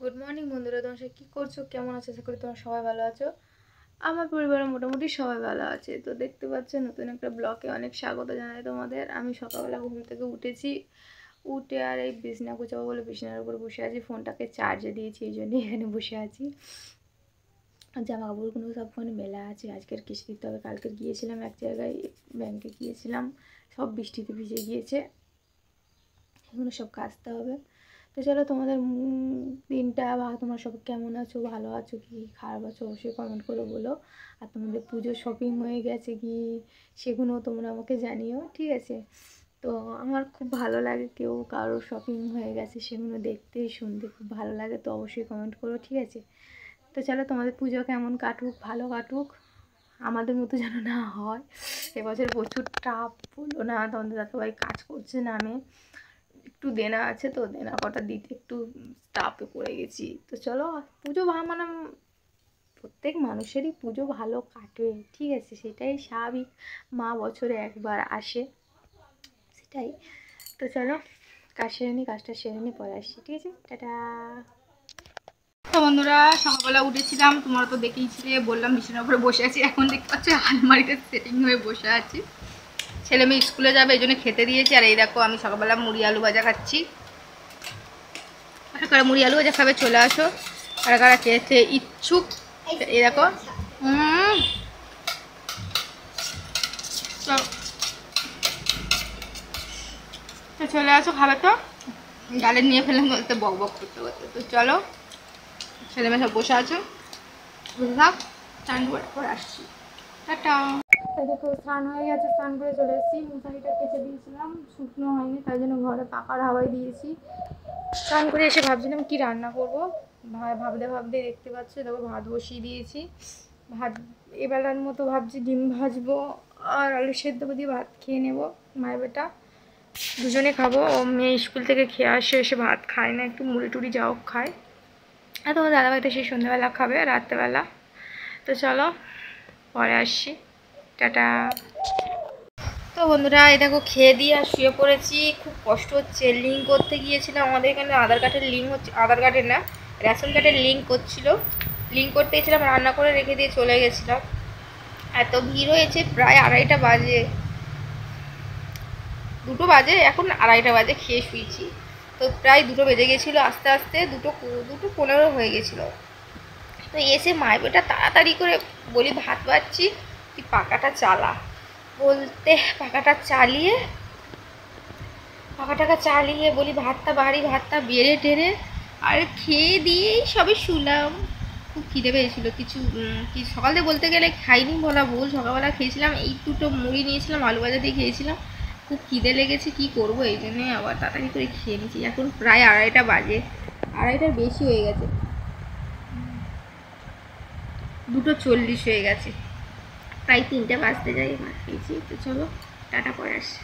Good morning বন্ধুরা, তোমরা সবাই কী করছো, কেমন আছো? আশা করি তোমরা সবাই ভালো আছো। আমার পরিবারে মোটামুটি সবাই ভালো আছে। তো দেখতে পাচ্ছ নতুন একটা ব্লগে অনেক স্বাগত জানাই তোমাদের। আমি সকালবেলা ঘুম থেকে উঠেছি, উঠে আর এই বিছনা গুছাবো বলে বিছানার উপর বসে আছি। ফোনটাকে চার্জে দিয়েছি, এই জন্যই এখানে বসে আছি। জামা কাপড়গুলো সবখানে মেলা আছে, আজকের কিস্তি দিতে হবে। কালকে গিয়েছিলাম এক জায়গায়, ব্যাংকে গিয়েছিলাম, সব বৃষ্টিতে ভিজে গিয়েছে, এগুলো সব কাচতে হবে। তো চলো তোমাদের দিনটা বা তোমরা সব কেমন আছো, ভালো আছো কি খারাপ আছো অবশ্যই কমেন্ট করে বলো। আর তোমাদের পুজো শপিং হয়ে গেছে কি সেগুলো তোমরা আমাকে জানিও, ঠিক আছে? তো আমার খুব ভালো লাগে কেউ কারোর শপিং হয়ে গেছে সেগুলো দেখতে শুনতে খুব ভালো লাগে, তো অবশ্যই কমেন্ট করো, ঠিক আছে? তো চলো তোমাদের পুজো কেমন কাটুক, ভালো কাটুক, আমাদের মতো যেন না হয়। এবছর প্রচুর টাফ, বললো না তোমাদের দাদাভাই কাজ করছে না, আমি একটু দেনা আছে, তো দেনা কটা দিতে একটু চাপে পড়ে গেছি। তো চলো পুজো মানে প্রত্যেক মানুষেরই পুজো ভালো কাটে, ঠিক আছে, সেটাই স্বাভাবিক। মা বছরে একবার আসে, সেটাই। তো চলো কাজ সেরে নিই, কাজটা সেরে নিই, পরে আসছি, ঠিক আছে? টাটা। তো বন্ধুরা, সকালবেলা উঠেছিলাম, তোমরা তো দেখেইছিলে, বললাম বিছানার উপরে বসে আছি। এখন দেখতে পাচ্ছি আলমারিতে সেটিং হয়ে বসে আছি। ছেলে মেয়ে স্কুলে যাবে এই জন্য খেতে দিয়েছি। আর এই দেখো আমি সকালবেলা মুড়ি আলু ভাজা খাচ্ছি। কারা মুড়ি আলু ভাজা খাবে চলে আসো, কারা কারা খেতে ইচ্ছুক। এই দেখো তো চলে আসো, খাবে তো। গালে নিয়ে ফেলে বলতে বক বক করতে করতে। তো চলো, ছেলে মেয়ে সব বসে আছো, বসে থাক, স্নান করে আসছি, টাটা। দেখো স্নান হয়ে গেছে, স্নান করে চলে এসেছি। মশারিটা কেচে দিয়েছিলাম, শুকনো হয়নি, তাই জন্য ঘরে পাকার হাওয়াই দিয়েছি। স্নান করে এসে ভাবছিলাম কি রান্না করব, ভাবতে ভাবতে দেখতে পাচ্ছি দেখো ভাত বসিয়ে দিয়েছি। ভাত এবেলার মতো ভাবছি ডিম ভাজবো আর আলু সেদ্ধ দিয়ে ভাত খেয়ে নেবো। মায়ের বেটা দুজনে খাবো। ও মেয়ে স্কুল থেকে খেয়ে আসে, এসে ভাত খায় না, একটু মুড়ি টুড়ি যাও খায়। আর তোমার দাদাভাই তো সেই সন্ধ্যাবেলা খাবে, রাত্রেবেলা। তো চলো পরে আসছি, টাটা। তো বন্ধুরা এই দেখো খেয়ে দিয়ে আর শুয়ে পড়েছি। খুব কষ্ট হচ্ছে, লিঙ্ক করতে গিয়েছিলাম, আমাদের এখানে আধার কার্ডের লিঙ্ক হচ্ছে, আধার কার্ডের না রেশন কার্ডের লিঙ্ক করছিল। লিঙ্ক করতে গেছিলাম, রান্না করে রেখে দিয়ে চলে গেছিলাম। এত ভিড় হয়েছে, প্রায় 2:30টা বাজে, 2টো বাজে, এখন 2:30টা বাজে, খেয়ে শুয়েছি। তো প্রায় 2টো বেজে গেছিলো, আস্তে আস্তে 2:15 হয়ে গেছিলো। তো এসে মায়ের বেটা তাড়াতাড়ি করে বলি ভাত বাড়ছি, তুই পাখাটা চালা, বলতে পাখাটাকে চালিয়ে বলি ভাতটা বাড়ি, ভাতটা বেড়ে টেরে আর খেয়ে দিয়েই সবে শুলাম। খুব খিদে পেয়েছিলো, কিছু কি সকাল থেকে বলতে গেলে খাইনি বলা ভুল, সকালবেলা খেয়েছিলাম এই 2টো মুড়ি নিয়েছিলাম, আলু ভাজা দিয়ে খেয়েছিলাম। খুব খিদে লেগেছে, কি করবো, এই জন্যে আবার তাড়াতাড়ি করে খেয়ে নিয়েছি। এখন প্রায় 2:30টা বাজে, 2:30টার বেশি হয়ে গেছে, 2:40 হয়ে গেছে, প্রায় 3টে বাজতে যাই ভাত খেয়েছি। তো চলো টাটা, পরে আসি।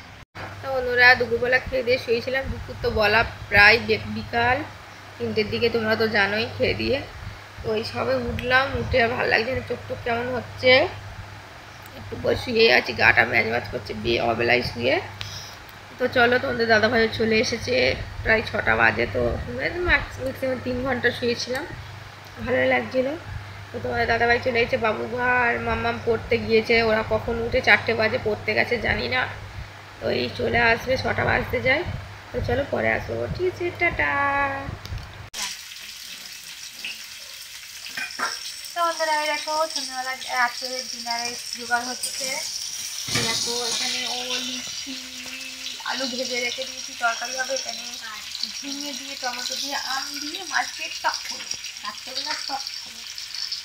তো বন্ধুরা দুপুরবেলা খেয়ে দিয়ে শুয়েছিলাম, দুপুর তো বলা প্রায় বিকাল 3টের দিকে, তোমরা তো জানোই, খেয়ে দিয়ে তো ওই সবে উঠলাম, উঠে আর ভালো লাগছে না, চোখ টোক কেমন হচ্ছে, একটু পর শুয়ে আছি, গাটা ম্যাজ ম্যাজ করছে অবেলায় শুয়ে। তো চলো তোমাদের দাদাভাই চলে এসেছে, প্রায় 6টা বাজে। তো ম্যাক্সিমাম 3 ঘন্টা শুয়েছিলাম, ভালো লাগছিলো। তো তোমাদের দাদাভাই চলে এসেছে, বাবু আর মাম্মাম পড়তে গিয়েছে, ওরা কখন উঠে 4টে বাজে পড়তে গেছে জানি না। তো এই চলে আসবে, 6টা বাজতে যায়। তো চলো পরে আসবো, ঠিক আছে, টাটা। তো বন্ধুরা দেখো সন্ধ্যাবেলা রাত্রে ডিনারের জোগাড় হচ্ছে। দেখো এখানে লিচি আলু ভেজে রেখে দিয়েছি, তরকারি হবে। এখানে ঝিঙে দিয়ে, টমেটো দিয়ে, আম দিয়ে, মাছ দিয়ে টক করবো, রাত্রেবেলা টক খাবো।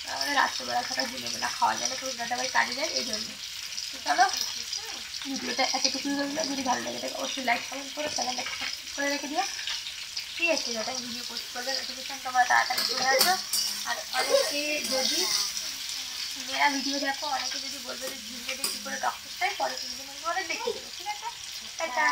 তাহলে রাত্রেবেলা ছাড়া দিনেবেলা খাওয়া যায় না, তো দাদাভাই কাজে যায় এই জন্য। তো চলো ভিডিওটা এতটুকুই বললো, যদি ভালো লাগে থাকে অবশ্যই লাইক কমেন্ট করে চ্যানেলটাকে সাবস্ক্রাইব করে রেখে দিও, ঠিক আছে? যাতে ভিডিও পোস্ট করলে নোটিফিকেশন তোমরা তাড়াতাড়ি চলে আসো। আর অনেকে যদি মেয়েরা ভিডিও দেখো, অনেকে যদি বলবে যে ঝিঙে দিয়ে কী করে টক করতে হয়, পরে কিন্তু তোমাদের দেখিয়ে দেবো, ঠিক আছে? টাটা।